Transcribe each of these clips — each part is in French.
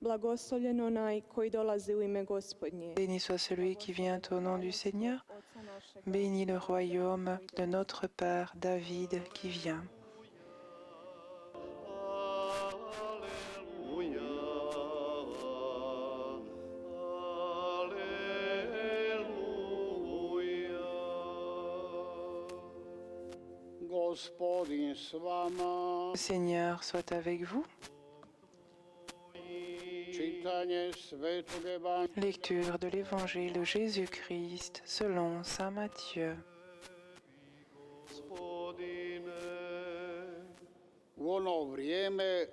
Blagoslovljen onaj koji dolazi u ime Gospodnje. Béni soit celui qui vient au nom du Seigneur. Béni le royaume de notre Père David qui vient. Le Seigneur soit avec vous. Lecture de l'Évangile de Jésus-Christ selon saint Matthieu.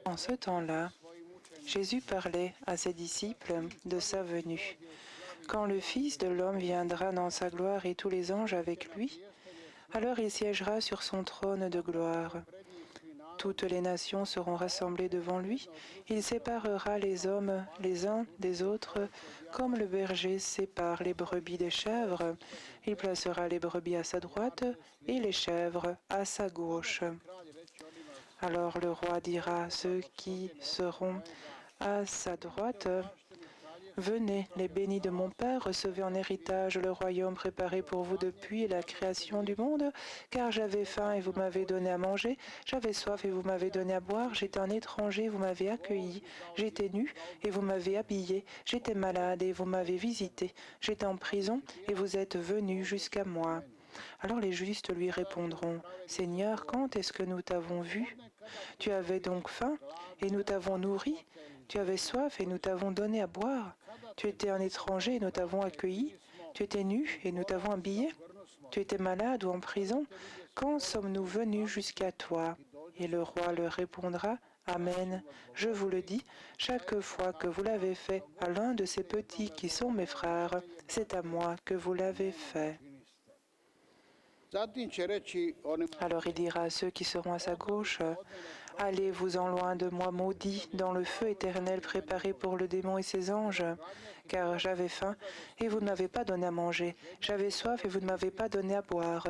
En ce temps-là, Jésus parlait à ses disciples de sa venue. Quand le Fils de l'homme viendra dans sa gloire et tous les anges avec lui, alors il siégera sur son trône de gloire. Toutes les nations seront rassemblées devant lui. Il séparera les hommes les uns des autres, comme le berger sépare les brebis des chèvres. Il placera les brebis à sa droite et les chèvres à sa gauche. Alors le roi dira à ceux qui seront à sa droite, venez, les bénis de mon Père, recevez en héritage le royaume préparé pour vous depuis la création du monde, car j'avais faim et vous m'avez donné à manger, j'avais soif et vous m'avez donné à boire, j'étais un étranger, vous m'avez accueilli, j'étais nu et vous m'avez habillé, j'étais malade et vous m'avez visité, j'étais en prison et vous êtes venus jusqu'à moi. Alors les justes lui répondront, Seigneur, quand est-ce que nous t'avons vu? Tu avais donc faim et nous t'avons nourri, tu avais soif et nous t'avons donné à boire, tu étais un étranger et nous t'avons accueilli, tu étais nu et nous t'avons habillé, tu étais malade ou en prison, quand sommes-nous venus jusqu'à toi? Et le roi leur répondra, Amen, je vous le dis, chaque fois que vous l'avez fait à l'un de ces petits qui sont mes frères, c'est à moi que vous l'avez fait. Alors il dira à ceux qui seront à sa gauche, allez-vous-en loin de moi, maudits, dans le feu éternel préparé pour le démon et ses anges, car j'avais faim et vous ne m'avez pas donné à manger, j'avais soif et vous ne m'avez pas donné à boire,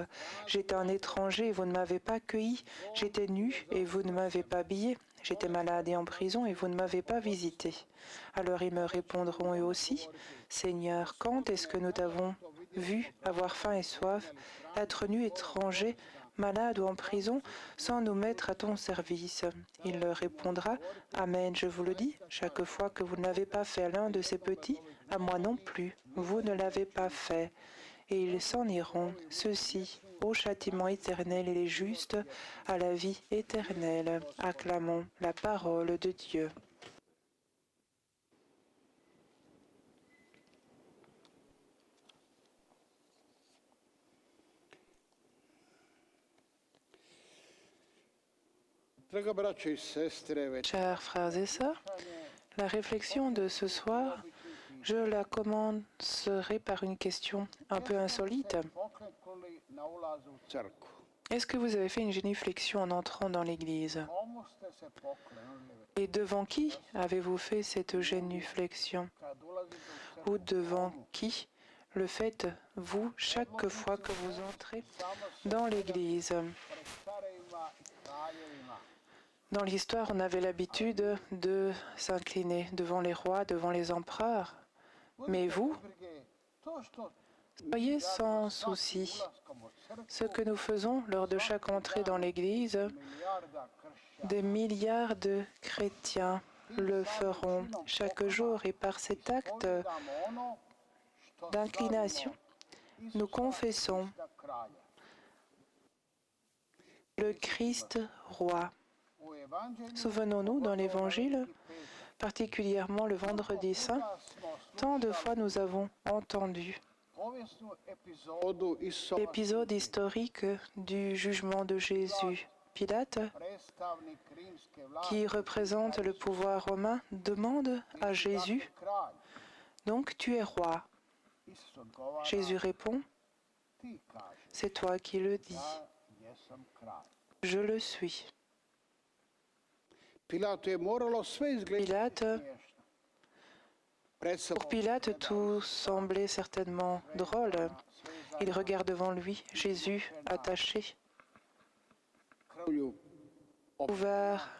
j'étais un étranger et vous ne m'avez pas accueilli, j'étais nu et vous ne m'avez pas habillé, j'étais malade et en prison et vous ne m'avez pas visité. Alors ils me répondront eux aussi, Seigneur, quand est-ce que nous t'avons vu avoir faim et soif, être nu, étranger, malade ou en prison, sans nous mettre à ton service? Il leur répondra, Amen, je vous le dis, chaque fois que vous ne l'avez pas fait à l'un de ces petits, à moi non plus, vous ne l'avez pas fait. Et ils s'en iront, ceux-ci, au châtiment éternel et les justes, à la vie éternelle. Acclamons la parole de Dieu. Chers frères et sœurs, la réflexion de ce soir, je la commencerai par une question un peu insolite. Est-ce que vous avez fait une génuflexion en entrant dans l'église? Et devant qui avez-vous fait cette génuflexion? Ou devant qui le faites-vous chaque fois que vous entrez dans l'église? Dans l'histoire, on avait l'habitude de s'incliner devant les rois, devant les empereurs. Mais vous, soyez sans souci. Ce que nous faisons lors de chaque entrée dans l'Église, des milliards de chrétiens le feront chaque jour. Et par cet acte d'inclination, nous confessons le Christ roi. Souvenons-nous, dans l'Évangile, particulièrement le vendredi saint, tant de fois nous avons entendu l'épisode historique du jugement de Jésus. Pilate, qui représente le pouvoir romain, demande à Jésus, « Donc tu es roi ?» Jésus répond, « C'est toi qui le dis. Je le suis. » Pour Pilate, tout semblait certainement drôle. Il regarde devant lui Jésus attaché, couvert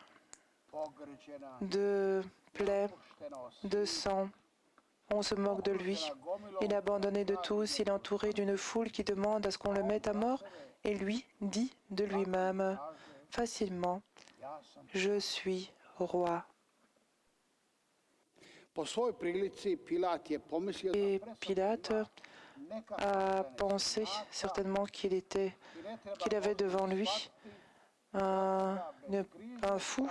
de plaies, de sang. On se moque de lui. Il est abandonné de tous, il est entouré d'une foule qui demande à ce qu'on le mette à mort, et lui dit de lui-même facilement, « Je suis roi ». Et Pilate a pensé certainement qu'il avait devant lui un fou,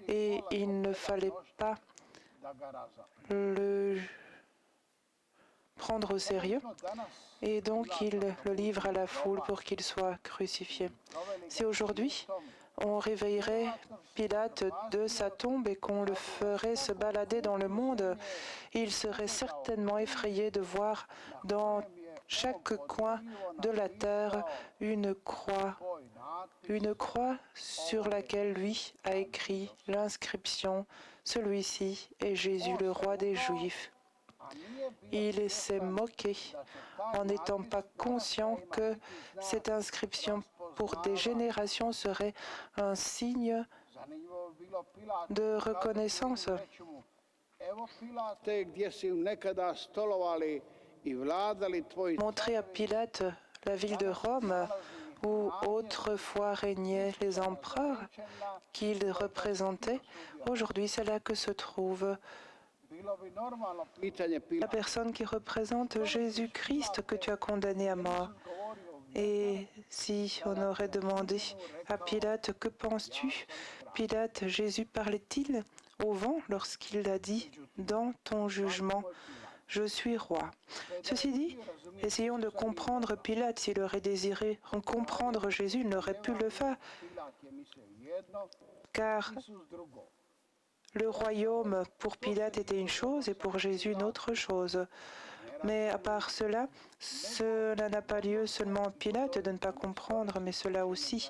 et il ne fallait pas le prendre au sérieux, et donc il le livre à la foule pour qu'il soit crucifié. Si aujourd'hui on réveillerait Pilate de sa tombe et qu'on le ferait se balader dans le monde, il serait certainement effrayé de voir dans chaque coin de la terre une croix sur laquelle lui a écrit l'inscription « Celui-ci est Jésus, le roi des Juifs ». Il s'est moqué en n'étant pas conscient que cette inscription pour des générations serait un signe de reconnaissance. Montrer à Pilate la ville de Rome où autrefois régnaient les empereurs qu'il représentait, aujourd'hui c'est là que se trouve la personne qui représente Jésus-Christ que tu as condamné à mort. Et si on aurait demandé à Pilate, que penses-tu? Pilate, Jésus parlait-il au vent lorsqu'il a dit, dans ton jugement, je suis roi. Ceci dit, essayons de comprendre Pilate. S'il aurait désiré comprendre Jésus, il n'aurait pu le faire, car le royaume pour Pilate était une chose et pour Jésus une autre chose. Mais à part cela, cela n'a pas lieu seulement à Pilate de ne pas comprendre, mais cela a aussi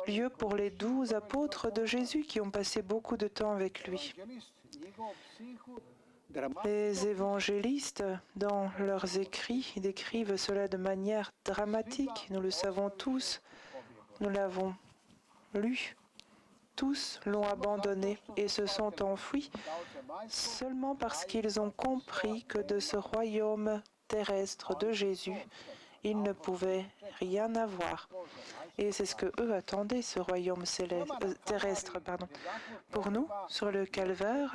lieu pour les 12 apôtres de Jésus qui ont passé beaucoup de temps avec lui. Les évangélistes, dans leurs écrits, décrivent cela de manière dramatique. Nous le savons tous, nous l'avons lu. Tous l'ont abandonné et se sont enfuis seulement parce qu'ils ont compris que de ce royaume terrestre de Jésus, ils ne pouvaient rien avoir. Et c'est ce que eux attendaient, ce royaume terrestre. Pour nous, sur le calvaire,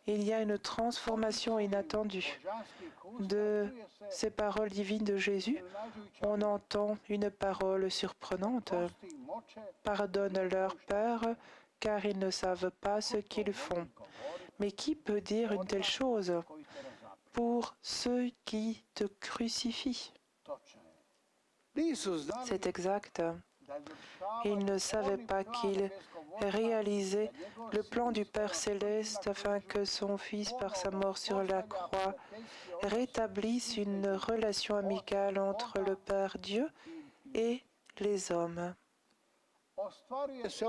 il y a une transformation inattendue. De ces paroles divines de Jésus, on entend une parole surprenante. Pardonne leur peur, car ils ne savent pas ce qu'ils font. Mais qui peut dire une telle chose pour ceux qui te crucifient? C'est exact. Il ne savait pas qu'il réalisait le plan du Père céleste afin que son Fils, par sa mort sur la croix, rétablisse une relation amicale entre le Père Dieu et les hommes. Ce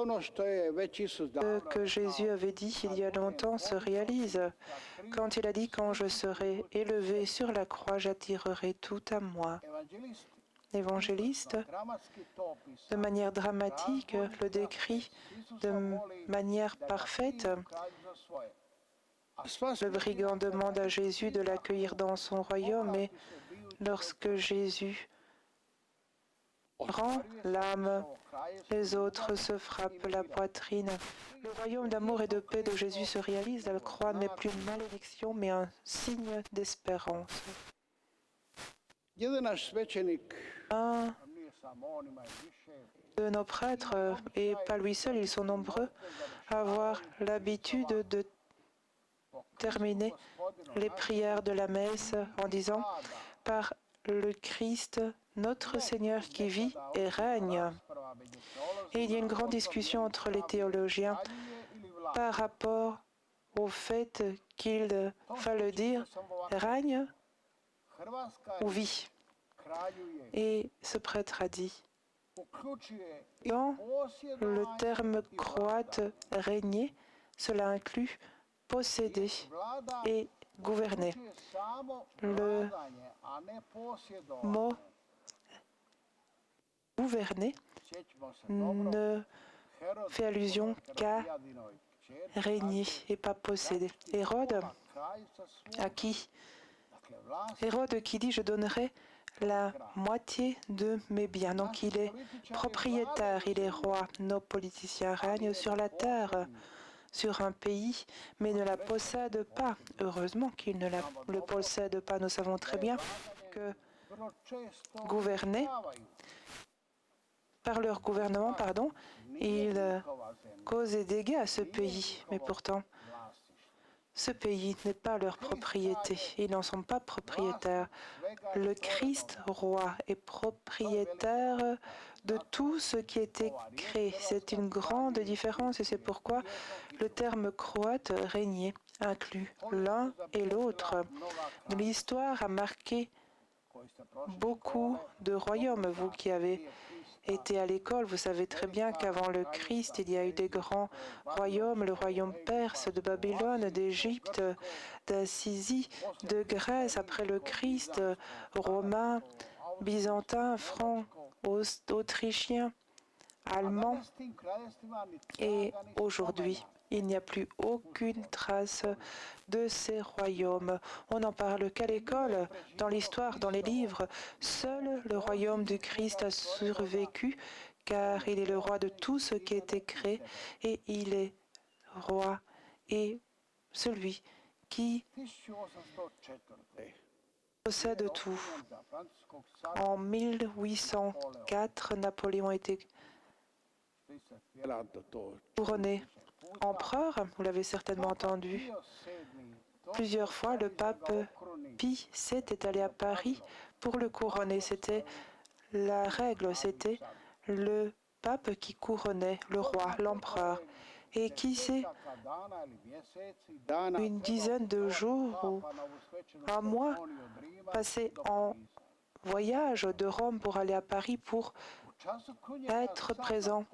que Jésus avait dit il y a longtemps se réalise quand il a dit « Quand je serai élevé sur la croix, j'attirerai tout à moi ». L'évangéliste, de manière dramatique, le décrit de manière parfaite. Le brigand demande à Jésus de l'accueillir dans son royaume, et lorsque Jésus rend l'âme, les autres se frappent la poitrine. Le royaume d'amour et de paix de Jésus se réalise. La croix n'est plus une malédiction, mais un signe d'espérance. Un de nos prêtres, et pas lui seul, ils sont nombreux, à avoir l'habitude de terminer les prières de la messe en disant « Par le Christ, notre Seigneur qui vit et règne ». Et il y a une grande discussion entre les théologiens par rapport au fait qu'il fallait dire « règne » ou « vit ». Et ce prêtre a dit, dans le terme croate « régner », cela inclut posséder et gouverner. Le mot gouverner ne fait allusion qu'à régner et pas posséder. Hérode, à qui? Hérode qui dit, je donnerai la moitié de mes biens. Donc il est propriétaire, il est roi. Nos politiciens règnent sur la terre, sur un pays, mais ne la possèdent pas. Heureusement qu'ils ne le possèdent pas. Nous savons très bien que gouverner, par leur gouvernement, ils causent des dégâts à ce pays. Mais pourtant, ce pays n'est pas leur propriété. Ils n'en sont pas propriétaires. Le Christ roi est propriétaire de tout ce qui a été créé. C'est une grande différence et c'est pourquoi le terme croate, régner, inclut l'un et l'autre. L'histoire a marqué beaucoup de royaumes. Vous qui avez été à l'école, vous savez très bien qu'avant le Christ, il y a eu des grands royaumes, le royaume perse, de Babylone, d'Égypte, d'Assyrie, de Grèce, après le Christ, romain, byzantin, franc, autrichien, allemand. Et aujourd'hui, il n'y a plus aucune trace de ces royaumes. On n'en parle qu'à l'école, dans l'histoire, dans les livres. Seul le royaume du Christ a survécu, car il est le roi de tout ce qui a été créé, et il est roi et celui qui possède tout. En 1804, Napoléon a été couronné empereur, vous l'avez certainement entendu. Plusieurs fois, le pape Pie VII est allé à Paris pour le couronner. C'était la règle, c'était le pape qui couronnait le roi, l'empereur. Et qui sait, une dizaine de jours ou un mois passé en voyage de Rome pour aller à Paris pour être présent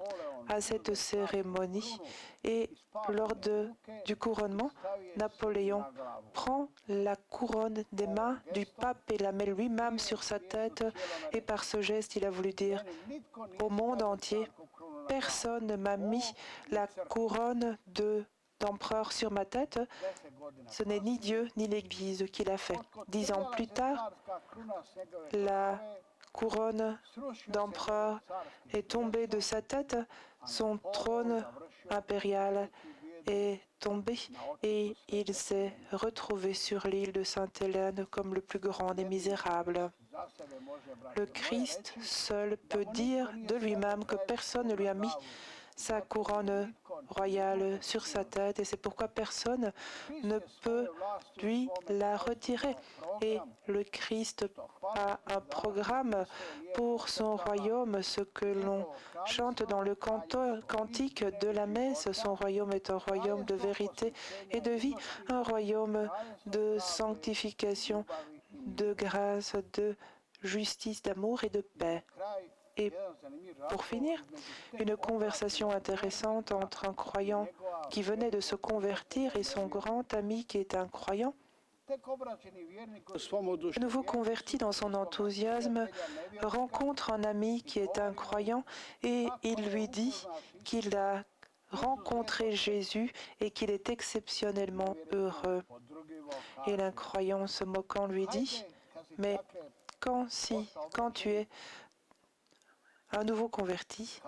à cette cérémonie. Et lors du couronnement, Napoléon prend la couronne des mains du pape et la met lui-même sur sa tête. Et par ce geste, il a voulu dire au monde entier, personne ne m'a mis la couronne d'empereur sur ma tête. Ce n'est ni Dieu ni l'Église qui l'a fait. 10 ans plus tard, la couronne d'empereur est tombée de sa tête, son trône impérial est tombé et il s'est retrouvé sur l'île de Sainte-Hélène comme le plus grand des misérables. Le Christ seul peut dire de lui-même que personne ne lui a mis sa couronne royale sur sa tête et c'est pourquoi personne ne peut lui la retirer. Et le Christ a un programme pour son royaume, ce que l'on chante dans le cantique de la messe. Son royaume est un royaume de vérité et de vie, un royaume de sanctification, de grâce, de justice, d'amour et de paix. Et pour finir, une conversation intéressante entre un croyant qui venait de se convertir et son grand ami qui est un croyant. Le nouveau converti dans son enthousiasme rencontre un ami qui est un croyant et il lui dit qu'il a rencontré Jésus et qu'il est exceptionnellement heureux. Et l'incroyant se moquant lui dit, mais quand tu es un nouveau converti,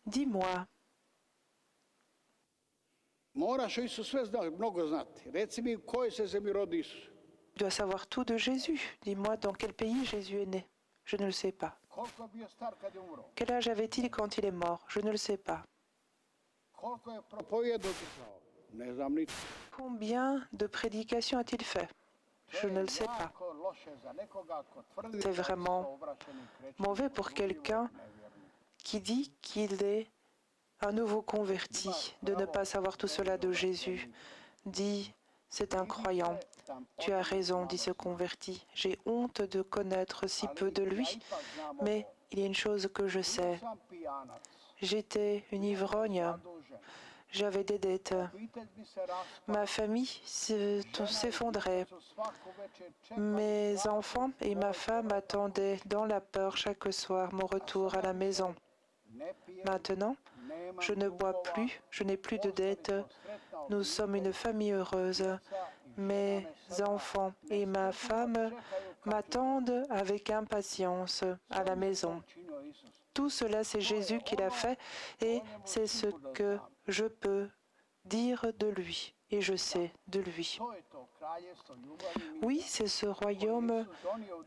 dis-moi, tu dois savoir tout de Jésus. Dis-moi dans quel pays Jésus est né. Je ne le sais pas. Quel âge avait-il quand il est mort? Je ne le sais pas. Combien de prédications a-t-il fait? Je ne le sais pas. C'est vraiment mauvais pour quelqu'un qui dit qu'il est un nouveau converti de ne pas savoir tout cela de Jésus. Dit, c'est un croyant. Tu as raison, dit ce converti. J'ai honte de connaître si peu de lui, mais il y a une chose que je sais. J'étais une ivrogne. J'avais des dettes. Ma famille s'effondrait. Mes enfants et ma femme attendaient dans la peur chaque soir mon retour à la maison. Maintenant, Je ne bois plus, je n'ai plus de dettes. Nous sommes une famille heureuse. Mes enfants et ma femme m'attendent avec impatience à la maison. Tout cela, c'est Jésus qui l'a fait et c'est ce que je peux dire de lui et je sais de lui. Oui, c'est ce royaume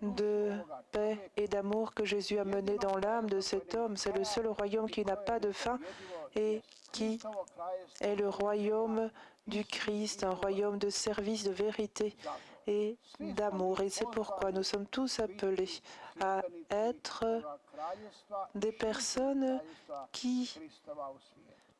de paix et d'amour que Jésus a mené dans l'âme de cet homme. C'est le seul royaume qui n'a pas de fin et qui est le royaume du Christ, un royaume de service, de vérité et d'amour. Et c'est pourquoi nous sommes tous appelés à être des personnes qui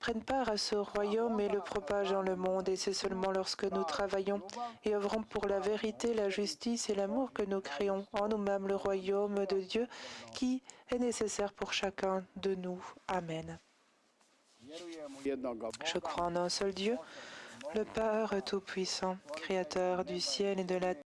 prennent part à ce royaume et le propagent dans le monde. Et c'est seulement lorsque nous travaillons et œuvrons pour la vérité, la justice et l'amour que nous créons en nous-mêmes le royaume de Dieu qui est nécessaire pour chacun de nous. Amen. Je crois en un seul Dieu, le Père Tout-Puissant, Créateur du ciel et de la terre.